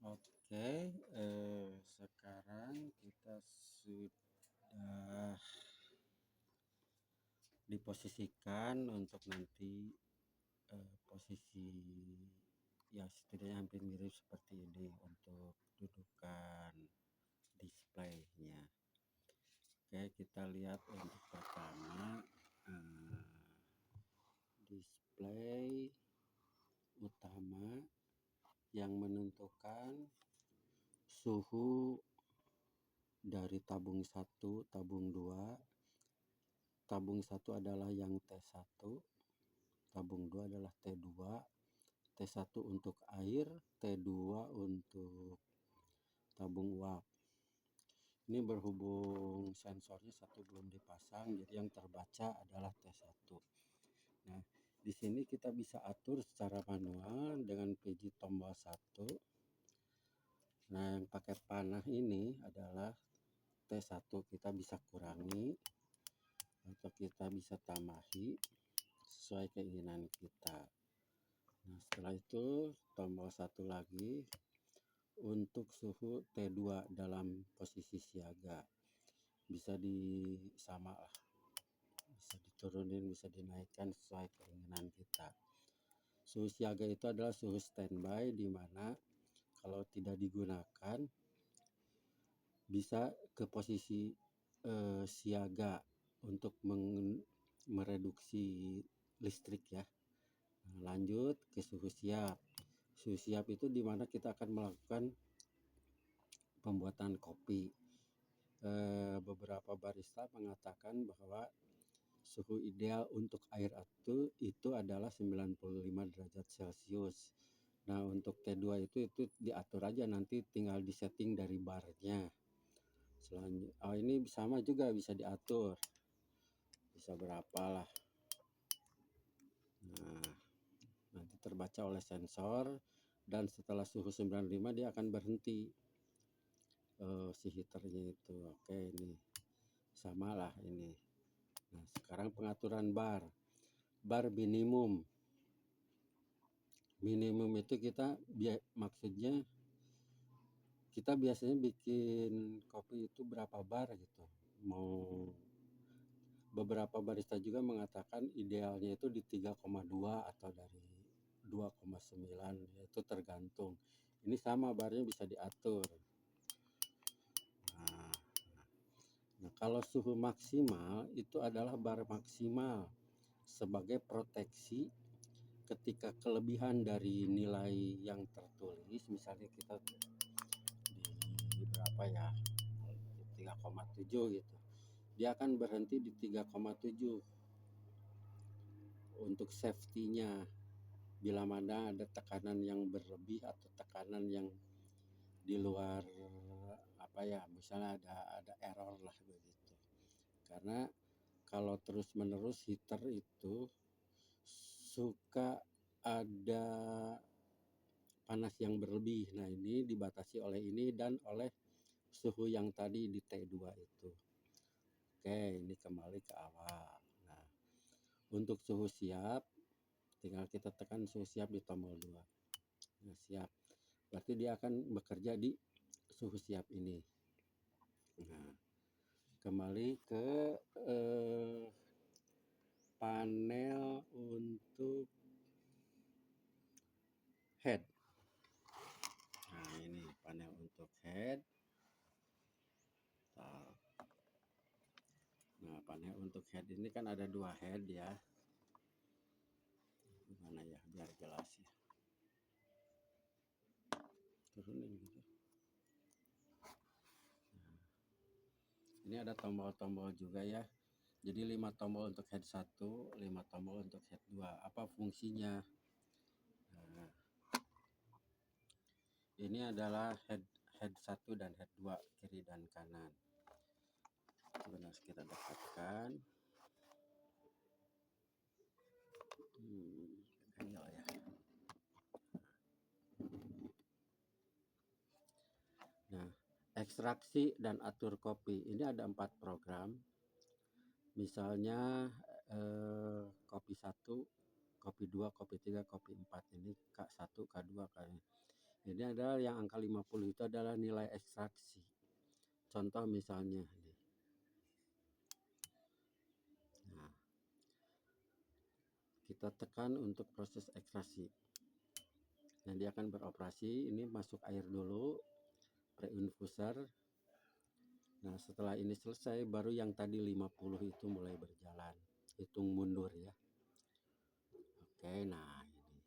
Oke, sekarang kita sudah diposisikan untuk nanti posisi ya setidaknya hampir mirip seperti ini untuk dudukan displaynya. Oke, kita lihat untuk pertama display utama yang menentukan suhu dari tabung 1, tabung 2. Tabung 1 adalah yang T1, tabung 2 adalah T2. T1 untuk air, T2 untuk tabung uap. Ini berhubung sensornya satu belum dipasang, jadi yang terbaca adalah T1. Nah, di sini kita bisa atur secara manual dengan pijit tombol 1. Nah, yang pakai panah ini adalah T1, kita bisa kurangi atau kita bisa tambahi sesuai keinginan kita. Nah, setelah itu tombol 1 lagi untuk suhu T2 dalam posisi siaga. Bisa disama lah, bisa diturunin, bisa dinaikkan sesuai keinginan kita. Suhu siaga itu adalah suhu standby, di mana kalau tidak digunakan bisa ke posisi siaga untuk mereduksi listrik ya. Nah, lanjut ke suhu siap. Suhu siap itu di mana kita akan melakukan pembuatan kopi. Beberapa barista mengatakan bahwa suhu ideal untuk air itu adalah 95 derajat Celcius. Nah, untuk T2 itu diatur aja, nanti tinggal disetting dari barnya. Selanjutnya, ini sama juga bisa diatur. Bisa berapa lah. Nah, nanti terbaca oleh sensor dan setelah suhu 95 dia akan berhenti si heaternya itu. Oke, ini samalah ini. Nah, sekarang pengaturan bar minimum itu kita maksudnya kita biasanya bikin kopi itu berapa bar gitu. Mau beberapa barista juga mengatakan idealnya itu di 3,2 atau dari 2,9, itu tergantung. Ini sama barnya bisa diatur. Nah, kalau suhu maksimal itu adalah bar maksimal sebagai proteksi ketika kelebihan dari nilai yang tertulis, misalnya kita di berapa ya, 3,7 gitu, dia akan berhenti di 3,7 untuk safety-nya. Bila mana ada tekanan yang berlebih atau tekanan yang di luar apa ya, misalnya ada error lah begitu. Karena kalau terus menerus heater itu suka ada panas yang berlebih. Nah, ini dibatasi oleh ini dan oleh suhu yang tadi di T2 itu. Oke, ini kembali ke awal. Nah, untuk suhu siap tinggal kita tekan suhu siap di tombol 2. Nah, siap. Berarti dia akan bekerja di suhu siap ini. Nah, kembali ke panel untuk head. Nah, ini panel untuk head. Nah, panel untuk head ini kan ada 2 head ya. Gimana ya biar jelas ya. Turunin gitu. Nah, ini ada tombol-tombol juga ya. Jadi 5 tombol untuk head 1, 5 tombol untuk head 2. Apa fungsinya? Nah, ini adalah head 1 dan head 2, kiri dan kanan. Sebenarnya kita dapatkan. Ya. Nah, ekstraksi dan atur kopi. Ini ada 4 program. Misalnya kopi 1, kopi 2, kopi 3, kopi 4. Ini K1, K2, K. Ini adalah yang angka 50 itu adalah nilai ekstraksi. Contoh misalnya nih. Nah, kita tekan untuk proses ekstraksi. Nah, dia akan beroperasi. Ini masuk air dulu, preinfuser. Nah, setelah ini selesai, baru yang tadi 50 itu mulai berjalan. Hitung mundur ya. Oke, nah ini.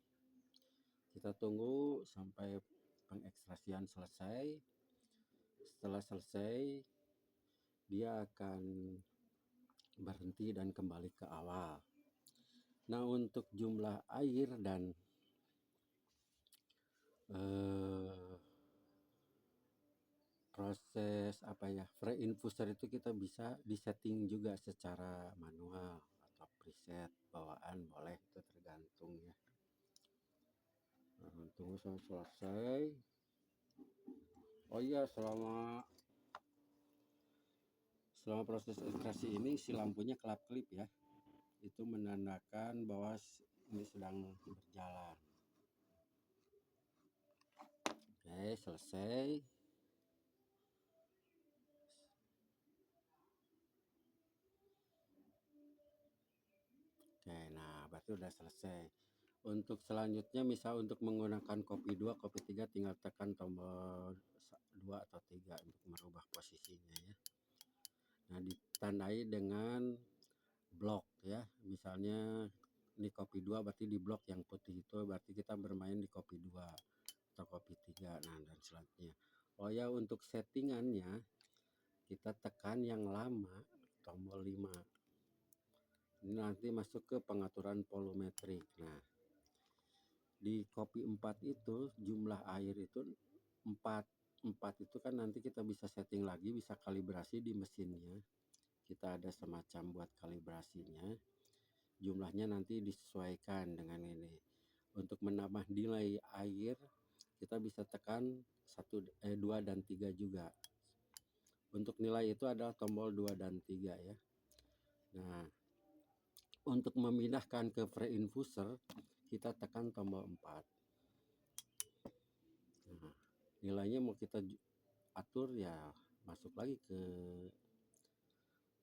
Kita tunggu sampai pengekstrasian selesai. Setelah selesai, dia akan berhenti dan kembali ke awal. Nah, untuk jumlah air dan proses preinfuser itu kita bisa disetting juga secara manual atau preset bawaan, boleh, itu tergantung ya. Nah, tunggu sampai selesai. Oh iya, selama proses ekstraksi ini si lampunya kelap-kelip ya. Itu menandakan bahwa ini sedang berjalan. Oke, selesai. Oke, nah berarti udah selesai. Untuk selanjutnya misal untuk menggunakan kopi 2, kopi 3 tinggal tekan tombol 2 atau 3 untuk merubah posisinya ya. Nah, ditandai dengan blok ya. Misalnya ini kopi 2 berarti di blok yang putih itu berarti kita bermain di kopi 2 atau kopi 3. Nah, dan selanjutnya. Oh ya, untuk settingannya kita tekan yang lama tombol 5. Ini nanti masuk ke pengaturan volumetrik. Nah, di kopi 4 itu jumlah air itu 4 itu kan nanti kita bisa setting lagi, bisa kalibrasi di mesinnya. Kita ada semacam buat kalibrasinya, jumlahnya nanti disesuaikan dengan ini. Untuk menambah nilai air kita bisa tekan 2 dan 3 juga. Untuk nilai itu adalah tombol 2 dan 3 ya. Nah, untuk memindahkan ke preinfuser kita tekan tombol 4. Nah, nilainya mau kita atur ya masuk lagi ke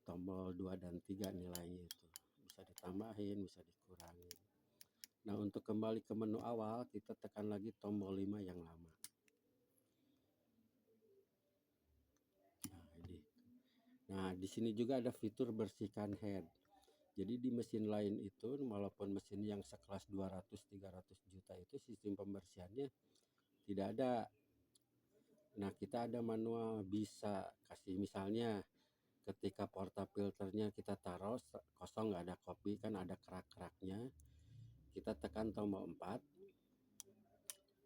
tombol 2 dan 3 nilainya itu. Bisa ditambahin, bisa dikurangin. Nah, untuk kembali ke menu awal kita tekan lagi tombol 5 yang lama. Nah, ini. Nah, di sini juga ada fitur bersihkan head. Jadi di mesin lain itu walaupun mesin yang sekelas 200-300 juta itu sistem pembersihannya tidak ada. Nah, kita ada manual, bisa kasih misalnya ketika portafilternya kita taruh kosong, nggak ada kopi, kan ada kerak-keraknya, kita tekan tombol 4,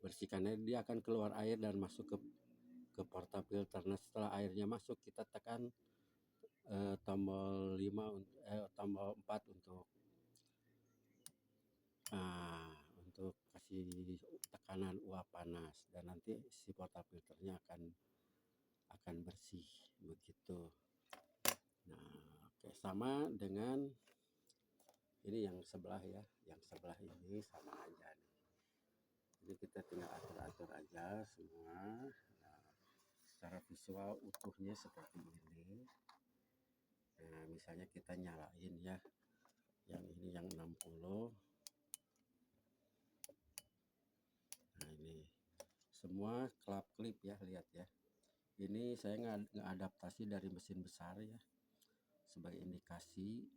bersihkannya, dia akan keluar air dan masuk ke portafilter. Nah, setelah airnya masuk kita tekan tombol 4 untuk kasih tekanan uap panas, dan nanti si portafilternya akan bersih begitu. Nah, oke, sama dengan ini yang sebelah ya, yang sebelah ini sama aja nih. Jadi kita tinggal atur-atur aja semua. Nah, secara visual utuhnya seperti ini. Nah, misalnya kita nyalain ya, yang ini yang 60. Nah, ini semua kelap-kelip ya, lihat ya. Ini saya ngadaptasi dari mesin besar ya, sebagai indikasi.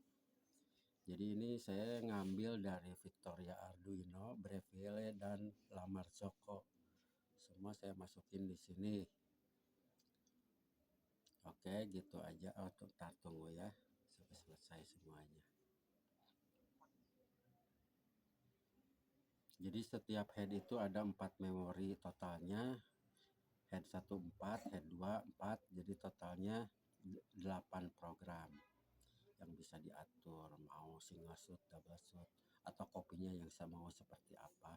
Jadi ini saya ngambil dari Victoria Arduino, Breville, dan La Marzocco. Semua saya masukin di sini. Oke, gitu aja. Oh, tunggu ya sampai selesai semuanya. Jadi setiap head itu ada 4 memori totalnya. Head 1 4, head 2 4, jadi totalnya 8 program yang bisa diatur, mau single shoot, double shoot, atau kopinya yang saya mau seperti apa.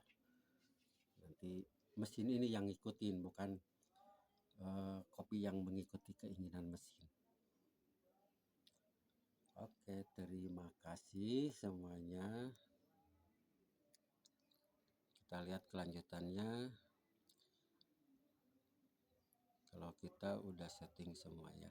Nanti mesin ini yang ngikutin, bukan kopi yang mengikuti keinginan mesin. Oke, terima kasih semuanya. Kita lihat kelanjutannya. kalau kita udah setting semua ya.